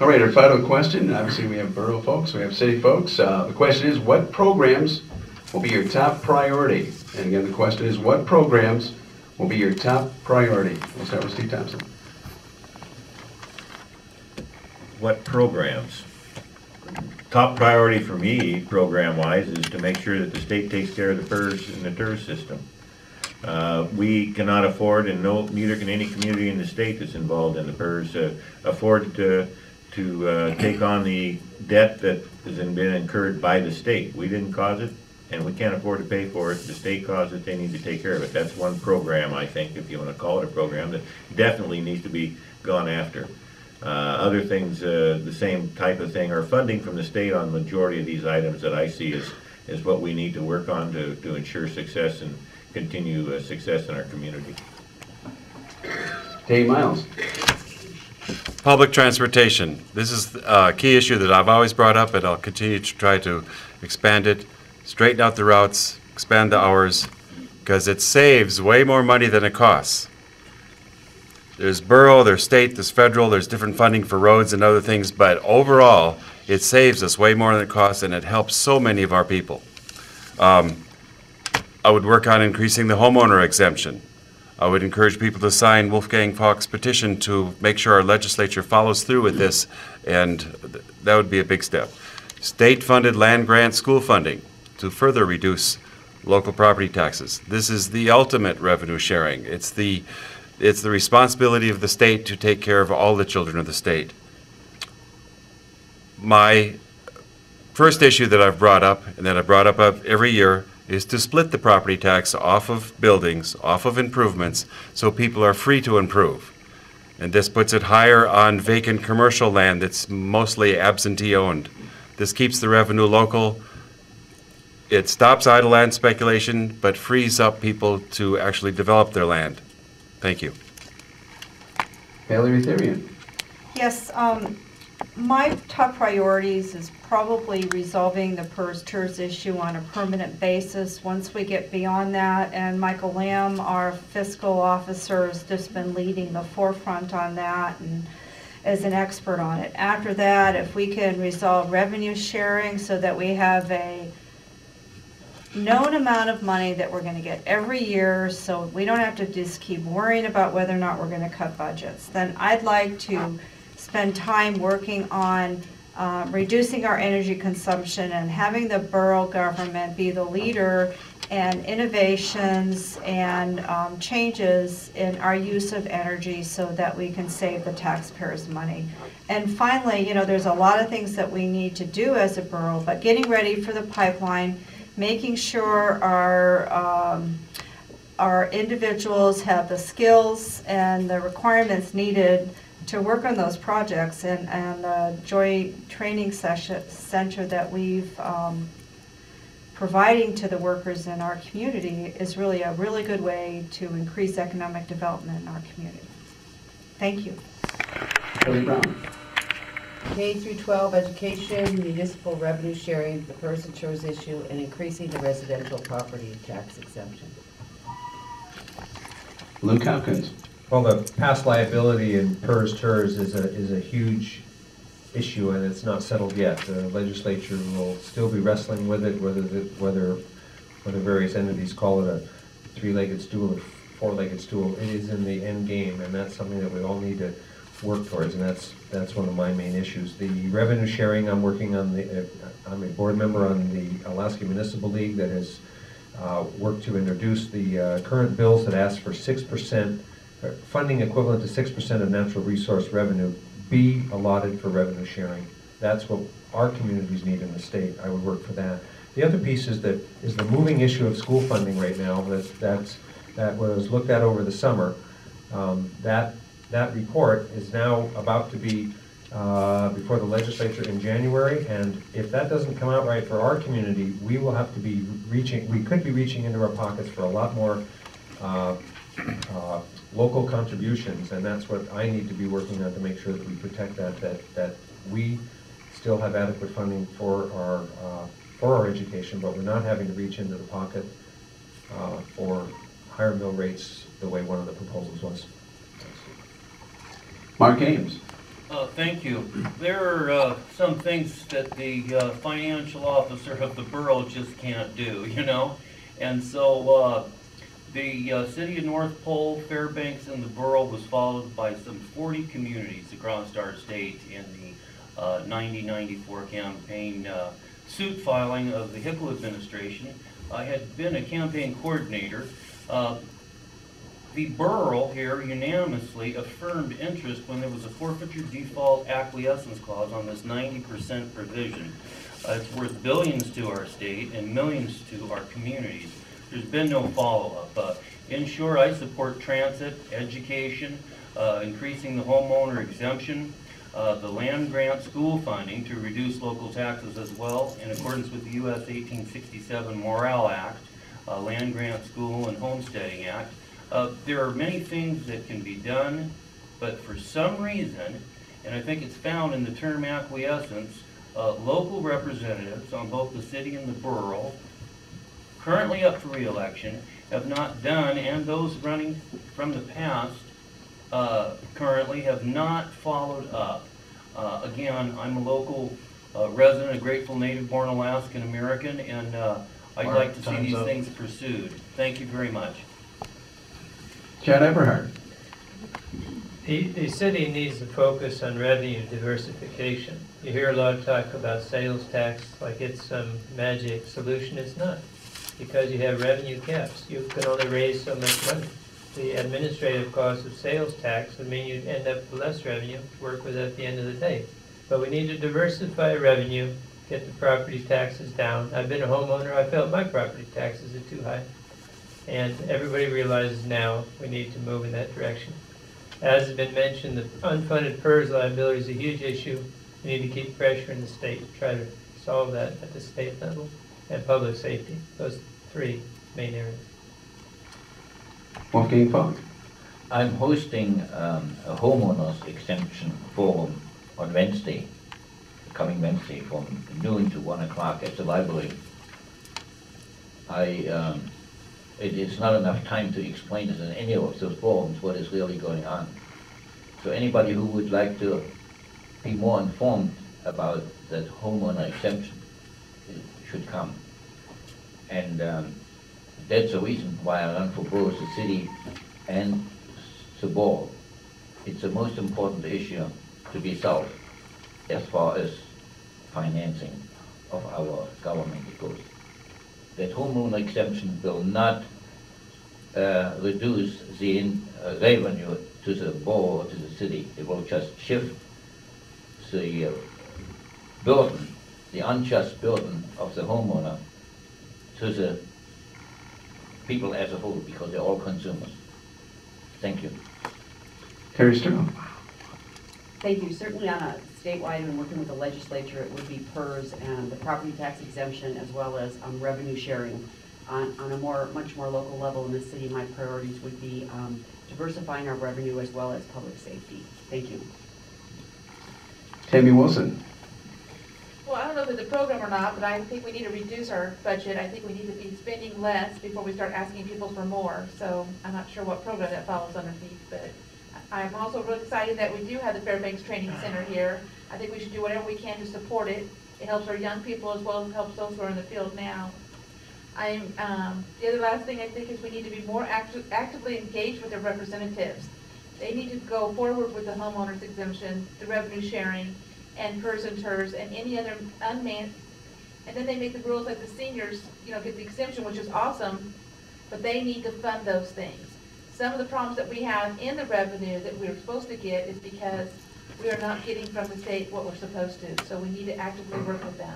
All right, our final question. Obviously, we have borough folks, we have city folks. The question is, what programs will be your top priority? And again, the question is, what programs will be your top priority? We'll start with Steve Thompson. What programs? Top priority for me, program-wise, is to make sure that the state takes care of the PERS and the TERS system. We cannot afford, and neither can any community in the state that's involved in the PERS, afford to take on the debt that has been incurred by the state. We didn't cause it, and we can't afford to pay for it. The state caused it, they need to take care of it. That's one program, I think, if you want to call it a program, that definitely needs to be gone after. Other things, the same type of thing, are funding from the state on the majority of these items that I see is what we need to work on to ensure success and continue success in our community. Dave Miles. Public transportation. This is a key issue that I've always brought up, and I'll continue to try to expand it, straighten out the routes, expand the hours, because it saves way more money than it costs. There's borough, there's state, there's federal, there's different funding for roads and other things, but overall, it saves us way more than it costs, and it helps so many of our people. I would work on increasing the homeowner exemption. I would encourage people to sign Wolfgang Falke's petition to make sure our legislature follows through with this, and that would be a big step. State-funded land grant school funding to further reduce local property taxes. This is the ultimate revenue sharing. It's the responsibility of the state to take care of all the children of the state. My first issue that I've brought up, and that I brought up every year, is to split the property tax off of buildings, off of improvements, so people are free to improve. And this puts it higher on vacant commercial land that's mostly absentee owned. This keeps the revenue local. It stops idle land speculation, but frees up people to actually develop their land. Thank you. Valerie Therrien. Yes, my top priorities is probably resolving the PERS-TERS issue on a permanent basis. Once we get beyond that, and Michael Lamb, our fiscal officer, has just been leading the forefront on that and is an expert on it. After that, if we can resolve revenue sharing so that we have a known amount of money that we're going to get every year, so we don't have to just keep worrying about whether or not we're going to cut budgets, then I'd like to spend time working on reducing our energy consumption and having the borough government be the leader in innovations and changes in our use of energy so that we can save the taxpayers money. And finally, you know, there's a lot of things that we need to do as a borough, but getting ready for the pipeline, making sure our individuals have the skills and the requirements needed to work on those projects, and the joint training center that we've providing to the workers in our community is really a really good way to increase economic development in our community. Thank you. Kelly Brown. K through 12 education, municipal revenue sharing, the PERS and TERS issue, and increasing the residential property tax exemption. Luke Hopkins. Well, the past liability in PERS-TERS is a huge issue, and it's not settled yet. The legislature will still be wrestling with it, whether various entities call it a three-legged stool or four-legged stool. It is in the end game, and that's something that we all need to work towards, and that's one of my main issues. The revenue sharing, I'm working on I'm a board member on the Alaska Municipal League that has worked to introduce the current bills that ask for 6%, funding equivalent to 6% of natural resource revenue be allotted for revenue sharing. That's what our communities need in the state. I would work for that. The other piece is the moving issue of school funding right now. That was looked at over the summer. That report is now about to be before the legislature in January, and if that doesn't come out right for our community, we will have to be we could be reaching into our pockets for a lot more local contributions, and that's what I need to be working on to make sure that we protect that we still have adequate funding for our education, but we're not having to reach into the pocket for higher mill rates the way one of the proposals was. Mark Ames. Thank you. There are some things that the financial officer of the borough just can't do, you know? And so the city of North Pole, Fairbanks, and the borough was followed by some 40 communities across our state in the 90-94 campaign suit filing of the Hickel administration. I had been a campaign coordinator. The borough here unanimously affirmed interest when there was a forfeiture default acquiescence clause on this 90% provision. It's worth billions to our state and millions to our communities. There's been no follow-up. In short, I support transit, education, increasing the homeowner exemption, the land grant school funding to reduce local taxes as well, in accordance with the U.S. 1867 Morale Act, Land Grant School and Homesteading Act. There are many things that can be done, but for some reason, and I think it's found in the term acquiescence, local representatives on both the city and the borough, currently up for re-election, have not done, and those running from the past currently have not followed up. Again, I'm a local resident, a grateful native-born Alaskan American, and I'd like to see these things pursued. Thank you very much. Chad Eberhart. The city needs to focus on revenue diversification. You hear a lot of talk about sales tax like it's some magic solution. It's not, because you have revenue caps. You can only raise so much money. The administrative cost of sales tax would mean you'd end up with less revenue to work with at the end of the day. But we need to diversify revenue, get the property taxes down. I've been a homeowner. I felt my property taxes are too high. And everybody realizes now we need to move in that direction. As has been mentioned, the unfunded PERS liability is a huge issue. We need to keep pressure in the state to try to solve that at the state level. And public safety, those three main areas. Wolfgang Falke. I'm hosting a homeowners exemption forum on Wednesday, coming Wednesday from noon to 1 o'clock at the library. It is not enough time to explain it in any of those forums what is really going on. So anybody who would like to be more informed about that homeowner exemption should come. And that's the reason why I run for both the city and the board. It's the most important issue to be solved as far as financing of our government goes. That homeowner exemption will not reduce the revenue to the board or to the city. It will just shift the burden, the unjust burden of the homeowner to the people as a whole, because they're all consumers. Thank you. Terry Strle. Thank you. Certainly on a statewide and working with the legislature, it would be PERS and the property tax exemption, as well as revenue sharing. On a much more local level in the city, my priorities would be diversifying our revenue as well as public safety. Thank you. Tammie Wilson. Well, I don't know if it's a program or not, but I think we need to reduce our budget. I think we need to be spending less before we start asking people for more. So I'm not sure what program that follows underneath, but I'm also really excited that we do have the Fairbanks Training Center here. I think we should do whatever we can to support it. It helps our young people as well as helps those who are in the field now. The other last thing I think is we need to be more actively engaged with their representatives. They need to go forward with the homeowners exemption, the revenue sharing, and PERS and TERS, and any other unmanned. And then they make the rules like the seniors, get the exemption, which is awesome, but they need to fund those things. Some of the problems that we have in the revenue that we're supposed to get is because we are not getting from the state what we're supposed to. So we need to actively work with them.